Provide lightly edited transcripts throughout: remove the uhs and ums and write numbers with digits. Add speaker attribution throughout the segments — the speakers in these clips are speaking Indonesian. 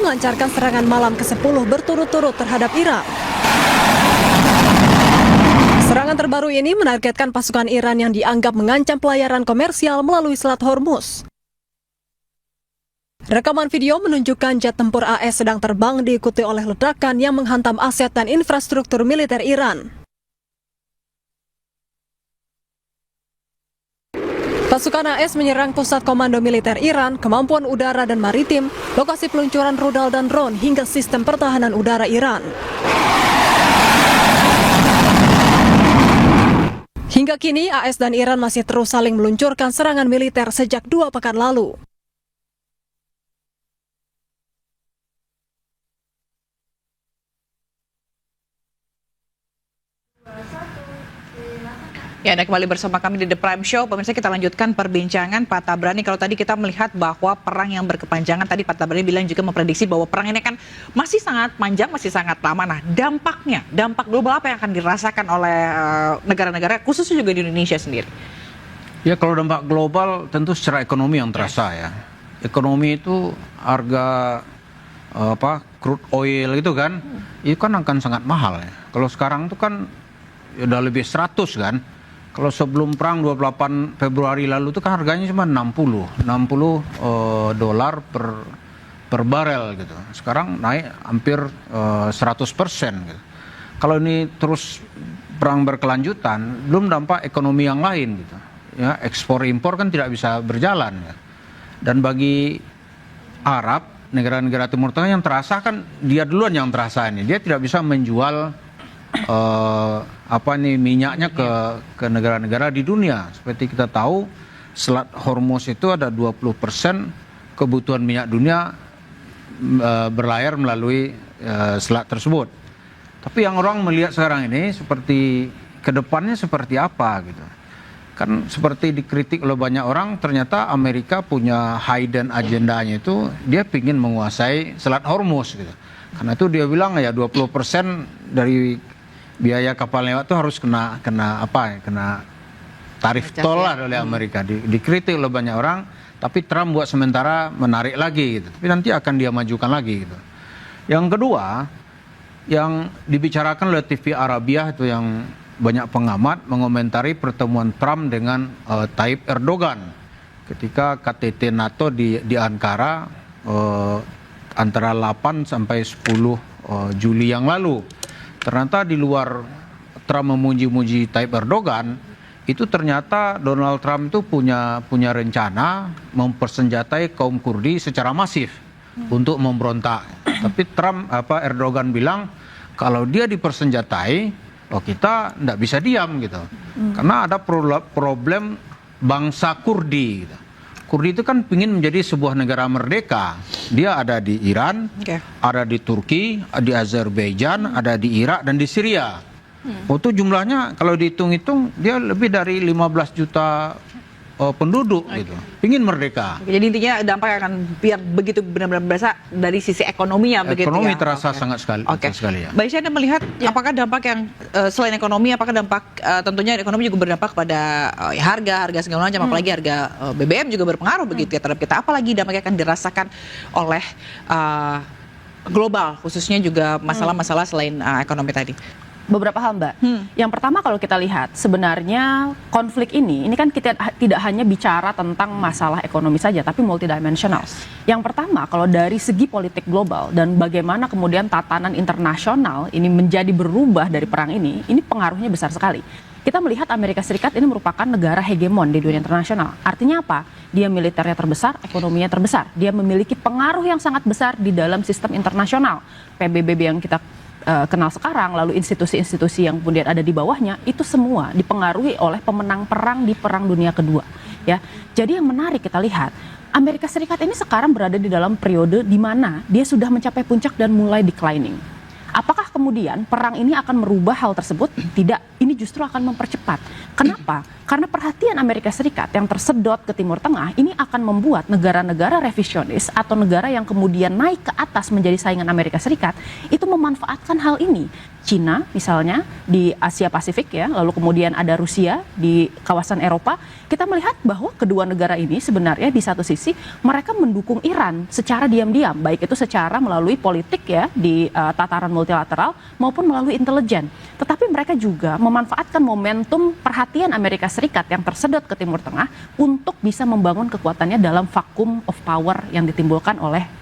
Speaker 1: melancarkan serangan malam ke-10 berturut-turut terhadap Iran. Serangan terbaru ini menargetkan pasukan Iran yang dianggap mengancam pelayaran komersial melalui Selat Hormuz. Rekaman video menunjukkan jet tempur AS sedang terbang diikuti oleh ledakan yang menghantam aset dan infrastruktur militer Iran. Pasukan AS menyerang pusat komando militer Iran, kemampuan udara dan maritim, lokasi peluncuran rudal dan drone hingga sistem pertahanan udara Iran. Hingga kini, AS dan Iran masih terus saling meluncurkan serangan militer sejak 2 pekan lalu.
Speaker 2: Ya, Anda kembali bersama kami di The Prime Show. Pemirsa, kita lanjutkan perbincangan Pak Tabrani. Kalau tadi kita melihat bahwa perang yang berkepanjangan, tadi Pak Tabrani bilang juga memprediksi bahwa perang ini kan masih sangat panjang, masih sangat lama. Nah, dampak global apa yang akan dirasakan oleh negara-negara, khususnya juga di Indonesia sendiri?
Speaker 3: Ya, kalau dampak global tentu secara ekonomi yang terasa ya. Ekonomi itu harga crude oil itu kan, itu kan akan sangat mahal ya. Kalau sekarang itu kan udah lebih 100 kan. Kalau sebelum perang 28 Februari lalu itu kan harganya cuma 60 dolar per barel gitu. Sekarang naik hampir 100% gitu. Kalau ini terus perang berkelanjutan, belum dampak ekonomi yang lain gitu. Ya, ekspor impor kan tidak bisa berjalan ya. Dan bagi Arab, negara-negara Timur Tengah yang terasa kan dia duluan yang terasa ini. Dia tidak bisa menjual minyaknya ke negara-negara di dunia. Seperti kita tahu, Selat Hormuz itu ada 20% kebutuhan minyak dunia berlayar melalui selat tersebut. Tapi yang orang melihat sekarang ini seperti kedepannya seperti apa gitu. Kan seperti dikritik oleh banyak orang, ternyata Amerika punya hidden agendanya itu dia ingin menguasai Selat Hormuz gitu. Karena itu dia bilang ya 20% dari biaya kapal lewat itu harus kena tarif tol lah oleh Amerika. Dikritik oleh banyak orang, tapi Trump buat sementara menarik lagi gitu. Tapi nanti akan dia majukan lagi gitu. Yang kedua, yang dibicarakan oleh TV Arabia itu yang banyak pengamat mengomentari pertemuan Trump dengan Tayyip Erdogan ketika KTT NATO di Ankara antara 8 sampai 10 Juli yang lalu. Ternyata di luar Trump memuji-muji Tayyip Erdogan, itu ternyata Donald Trump itu punya rencana mempersenjatai kaum Kurdi secara masif untuk memberontak. Tapi Erdogan bilang kalau dia dipersenjatai, kita tidak bisa diam gitu. Karena ada problem bangsa Kurdi gitu. Kurdi itu kan ingin menjadi sebuah negara merdeka. Dia ada di Iran, ada di Turki, di Azerbaijan, ada di Irak dan di Syria. Itu jumlahnya kalau dihitung-hitung dia lebih dari 15 juta penduduk gitu. Ingin merdeka.
Speaker 2: Jadi intinya dampak akan biar begitu benar-benar berasa dari sisi ekonominya begitu ya.
Speaker 3: Ekonomi terasa sangat sekali ya.
Speaker 2: Baik, saya melihat apakah dampak yang selain ekonomi, apakah dampak tentunya ekonomi juga berdampak pada harga segala macam, apalagi harga BBM juga berpengaruh begitu ya terhadap kita. Apalagi dampaknya akan dirasakan oleh global, khususnya juga masalah-masalah selain ekonomi tadi.
Speaker 4: Beberapa hal, Mbak. Yang pertama, kalau kita lihat sebenarnya konflik ini kan kita tidak hanya bicara tentang masalah ekonomi saja, tapi multidimensional. Yang pertama, kalau dari segi politik global dan bagaimana kemudian tatanan internasional ini menjadi berubah dari perang ini pengaruhnya besar sekali. Kita melihat Amerika Serikat ini merupakan negara hegemon di dunia internasional. Artinya apa? Dia militernya terbesar, ekonominya terbesar. Dia memiliki pengaruh yang sangat besar di dalam sistem internasional. PBB yang kita kenal sekarang, lalu institusi-institusi yang kemudian ada di bawahnya, itu semua dipengaruhi oleh pemenang perang di Perang Dunia Kedua. Ya, jadi yang menarik kita lihat, Amerika Serikat ini sekarang berada di dalam periode di mana dia sudah mencapai puncak dan mulai declining. Apakah kemudian perang ini akan merubah hal tersebut? Tidak, ini justru akan mempercepat. Kenapa? Karena perhatian Amerika Serikat yang tersedot ke Timur Tengah ini akan membuat negara-negara revisionis atau negara yang kemudian naik ke atas menjadi saingan Amerika Serikat itu memanfaatkan hal ini. Cina misalnya di Asia Pasifik ya, lalu kemudian ada Rusia di kawasan Eropa. Kita melihat bahwa kedua negara ini sebenarnya di satu sisi mereka mendukung Iran secara diam-diam, baik itu secara melalui politik ya di tataran multilateral maupun melalui intelijen. Tetapi mereka juga memanfaatkan momentum perhatian Amerika Serikat yang tersedot ke Timur Tengah untuk bisa membangun kekuatannya dalam vakum of power yang ditimbulkan oleh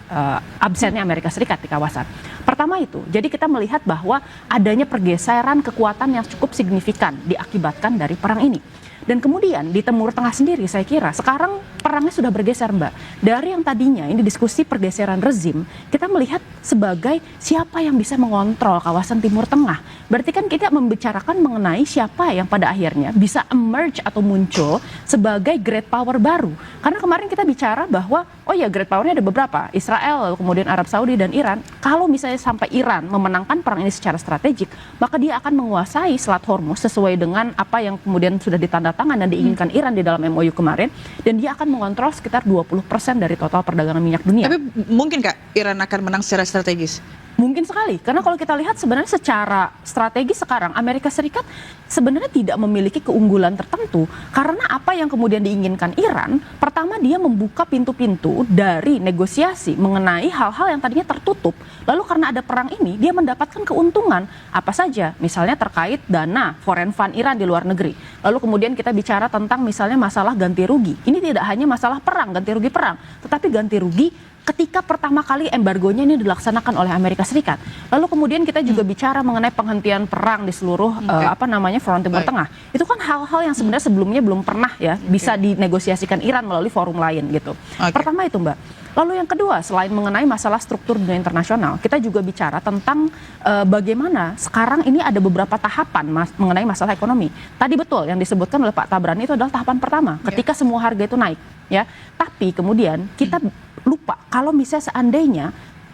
Speaker 4: absennya Amerika Serikat di kawasan. Pertama itu, jadi kita melihat bahwa adanya pergeseran kekuatan yang cukup signifikan diakibatkan dari perang ini. Dan kemudian di Timur Tengah sendiri saya kira sekarang perangnya sudah bergeser Mbak. Dari yang tadinya ini diskusi pergeseran rezim, kita melihat sebagai siapa yang bisa mengontrol kawasan Timur Tengah. Berarti kan kita membicarakan mengenai siapa yang pada akhirnya bisa emerge atau muncul sebagai great power baru. Karena kemarin kita bicara bahwa oh ya great powernya ada beberapa, Israel, lalu kemudian Arab Saudi dan Iran. Kalau misalnya sampai Iran memenangkan perang ini secara strategik, maka dia akan menguasai Selat Hormuz sesuai dengan apa yang kemudian sudah ditandatangan dan diinginkan Iran di dalam MOU kemarin, dan dia akan mengontrol sekitar 20% dari total perdagangan minyak dunia.
Speaker 2: Tapi mungkin Kak Iran akan menang secara strategis?
Speaker 4: Mungkin sekali, karena kalau kita lihat sebenarnya secara strategi sekarang Amerika Serikat sebenarnya tidak memiliki keunggulan tertentu, karena apa yang kemudian diinginkan Iran, pertama dia membuka pintu-pintu dari negosiasi mengenai hal-hal yang tadinya tertutup, lalu karena ada perang ini dia mendapatkan keuntungan apa saja, misalnya terkait dana foreign fund Iran di luar negeri, lalu kemudian kita bicara tentang misalnya masalah ganti rugi, ini tidak hanya masalah perang, ganti rugi perang, tetapi ganti rugi ketika pertama kali embargonya ini dilaksanakan oleh Amerika Serikat. Lalu kemudian kita juga bicara mengenai penghentian perang di seluruh front Timur Tengah. Itu kan hal-hal yang sebenarnya sebelumnya belum pernah ya bisa dinegosiasikan Iran melalui forum lain gitu. Pertama itu Mbak. Lalu yang kedua, selain mengenai masalah struktur dunia internasional, kita juga bicara tentang bagaimana sekarang ini ada beberapa tahapan mengenai masalah ekonomi. Tadi betul yang disebutkan oleh Pak Tabrani itu adalah tahapan pertama, ketika semua harga itu naik, ya. Tapi kemudian kita lupa kalau misalnya seandainya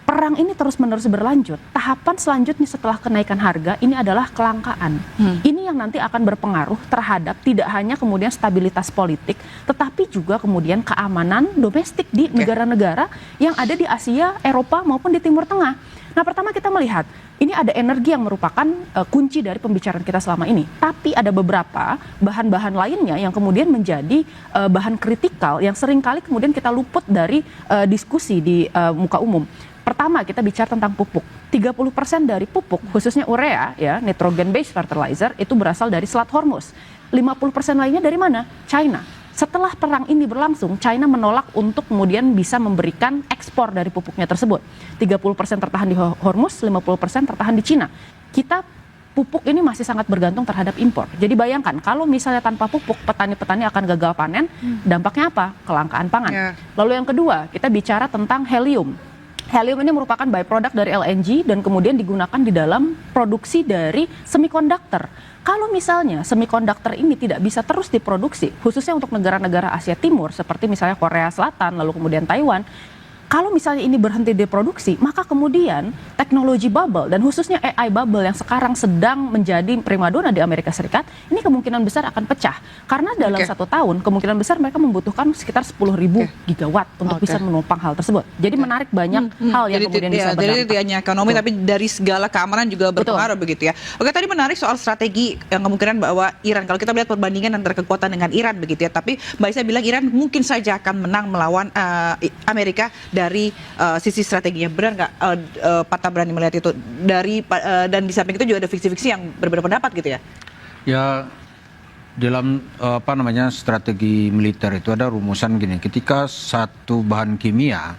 Speaker 4: perang ini terus-menerus berlanjut, tahapan selanjutnya setelah kenaikan harga ini adalah kelangkaan. Ini yang nanti akan berpengaruh terhadap tidak hanya kemudian stabilitas politik, tetapi juga kemudian keamanan domestik di negara-negara yang ada di Asia, Eropa maupun di Timur Tengah. Nah, pertama kita melihat ini ada energi yang merupakan kunci dari pembicaraan kita selama ini. Tapi ada beberapa bahan-bahan lainnya yang kemudian menjadi bahan kritikal yang seringkali kemudian kita luput dari diskusi di muka umum. Pertama kita bicara tentang pupuk. 30% dari pupuk khususnya urea ya, nitrogen based fertilizer itu berasal dari Selat Hormuz. 50% lainnya dari mana? China. Setelah perang ini berlangsung, China menolak untuk kemudian bisa memberikan ekspor dari pupuknya tersebut. 30% tertahan di Hormuz, 50% tertahan di China. Kita pupuk ini masih sangat bergantung terhadap impor. Jadi bayangkan kalau misalnya tanpa pupuk petani-petani akan gagal panen, dampaknya apa? Kelangkaan pangan. Lalu yang kedua, kita bicara tentang helium. Helium ini merupakan byproduct dari LNG dan kemudian digunakan di dalam produksi dari semikonduktor. Kalau misalnya semikonduktor ini tidak bisa terus diproduksi, khususnya untuk negara-negara Asia Timur seperti misalnya Korea Selatan, lalu kemudian Taiwan, kalau misalnya ini berhenti diproduksi, maka kemudian teknologi bubble dan khususnya AI bubble yang sekarang sedang menjadi primadona di Amerika Serikat, ini kemungkinan besar akan pecah. Karena dalam 1 tahun, kemungkinan besar mereka membutuhkan sekitar 10.000 gigawatt untuk bisa menopang hal tersebut. Jadi menarik banyak hal yang kemudian bisa berdampak.
Speaker 2: Jadi tidak hanya ekonomi, tapi dari segala keamanan juga berpengaruh begitu ya. Oke, tadi menarik soal strategi yang kemungkinan bahwa Iran, kalau kita melihat perbandingan antara kekuatan dengan Iran begitu ya, tapi Mbak Isa bilang Iran mungkin saja akan menang melawan Amerika dari sisi strateginya. Benar nggak Pak Tabrani melihat itu dari dan di samping itu juga ada fiksi-fiksi yang berbeda pendapat gitu ya? Ya,
Speaker 3: dalam strategi militer itu ada rumusan gini, ketika satu bahan kimia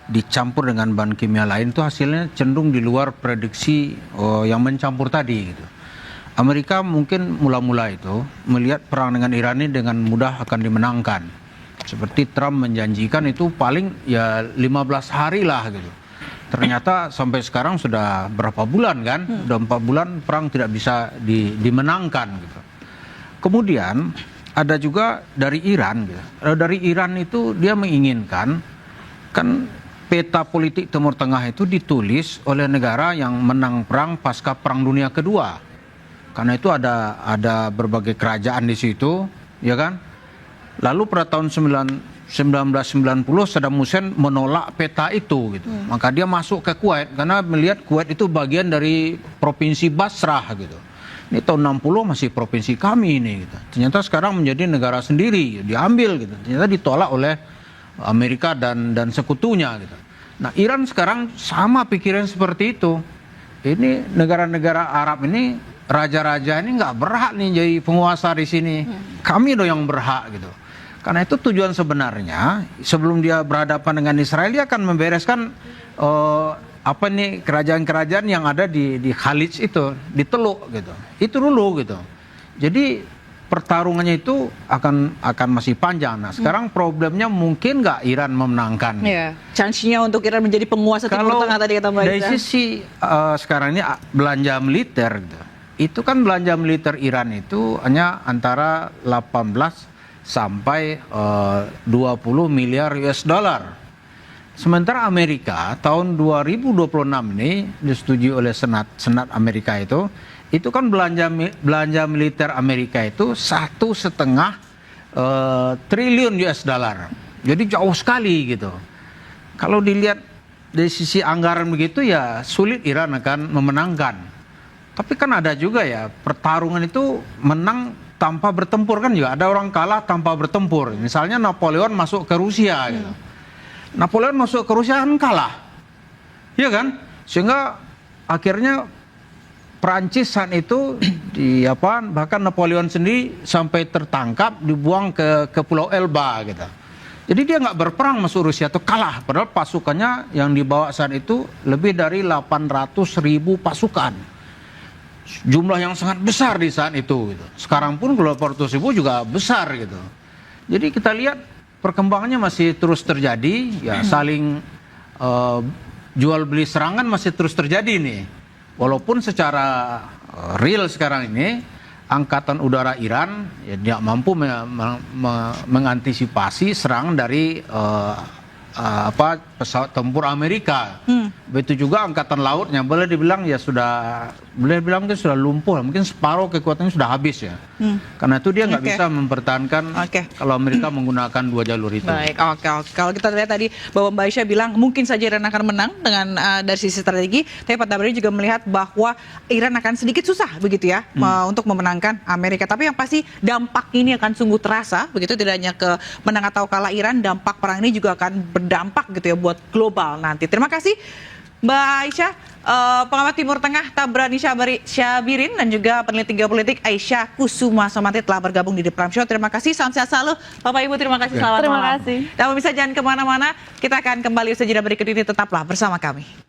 Speaker 3: dicampur dengan bahan kimia lain itu hasilnya cenderung di luar prediksi yang mencampur tadi gitu. Amerika mungkin mula-mula itu melihat perang dengan Iran ini dengan mudah akan dimenangkan. Seperti Trump menjanjikan itu paling ya 15 hari lah gitu. Ternyata sampai sekarang sudah berapa bulan kan? Sudah 4 bulan perang tidak bisa dimenangkan gitu. Kemudian ada juga dari Iran gitu. Dari Iran itu dia menginginkan kan peta politik Timur Tengah itu ditulis oleh negara yang menang perang pasca Perang Dunia Kedua. Karena itu ada berbagai kerajaan di situ. ya kan? Lalu pada tahun 1990 Saddam Hussein menolak peta itu gitu. Maka dia masuk ke Kuwait karena melihat Kuwait itu bagian dari provinsi Basrah gitu. Ini tahun 60 masih provinsi kami ini gitu. Ternyata sekarang menjadi negara sendiri, diambil gitu. Ternyata ditolak oleh Amerika dan sekutunya gitu. Nah, Iran sekarang sama pikiran seperti itu. Ini negara-negara Arab ini, raja-raja ini nggak berhak nih jadi penguasa di sini. Kami dong yang berhak gitu. Karena itu tujuan sebenarnya sebelum dia berhadapan dengan Israel, dia akan membereskan apa nih kerajaan-kerajaan yang ada di Khalij itu, di Teluk gitu. Itu dulu gitu. Jadi pertarungannya itu akan masih panjang. Nah, sekarang problemnya mungkin nggak Iran memenangkan.
Speaker 2: Ya, chance-nya untuk Iran menjadi penguasa Timur Tengah tadi kata Mbak
Speaker 3: dari
Speaker 2: Aisyah.
Speaker 3: sisi sekarang ini belanja militer gitu. Itu kan belanja militer Iran itu hanya antara 18 sampai 20 miliar US dollar. Sementara Amerika tahun 2026 ini disetujui oleh Senat Amerika itu kan belanja militer Amerika itu 1,5 triliun US dollar. Jadi jauh sekali gitu. Kalau dilihat dari sisi anggaran begitu ya sulit Iran akan memenangkan. Tapi kan ada juga ya pertarungan itu menang tanpa bertempur kan juga. Ada orang kalah tanpa bertempur. Misalnya Napoleon masuk ke Rusia gitu. Napoleon masuk ke Rusia kan kalah. Iya kan? Sehingga akhirnya Prancis saat itu bahkan Napoleon sendiri sampai tertangkap dibuang ke Pulau Elba gitu. Jadi dia nggak berperang masuk Rusia itu kalah. Padahal pasukannya yang dibawa saat itu lebih dari 800.000 pasukan. Jumlah yang sangat besar di saat itu gitu. Sekarang pun kalau 400.000 juga besar gitu. Jadi kita lihat perkembangannya masih terus terjadi, ya saling jual beli serangan masih terus terjadi nih. Walaupun secara real sekarang ini angkatan udara Iran ya tidak mampu mengantisipasi serangan dari pesawat tempur Amerika. Begitu juga angkatan lautnya boleh dibilang sudah lumpuh, mungkin separuh kekuatannya sudah habis ya. Karena itu dia nggak bisa mempertahankan kalau Amerika menggunakan 2 jalur itu.
Speaker 2: Baik, oke. Kalau kita lihat tadi bahwa Mbak Aisyah bilang mungkin saja Iran akan menang dengan dari sisi strategi, tapi Pak Tabrani juga melihat bahwa Iran akan sedikit susah begitu ya untuk memenangkan Amerika. Tapi yang pasti dampak ini akan sungguh terasa begitu, tidak hanya ke menang atau kalah Iran, dampak perang ini juga akan berdampak gitu ya buat global nanti. Terima kasih Mbak Aisyah, pengamat Timur Tengah Tabrani Syabirin, dan juga peneliti geopolitik Aisyah Kusuma Somantri telah bergabung di The Prime Show. Terima kasih, salam sehat selalu Bapak Ibu, terima kasih, selamat malam.
Speaker 4: Terima kasih.
Speaker 2: Dan pemirsa jangan kemana-mana, kita akan kembali usai jeda berikut ini, tetaplah bersama kami.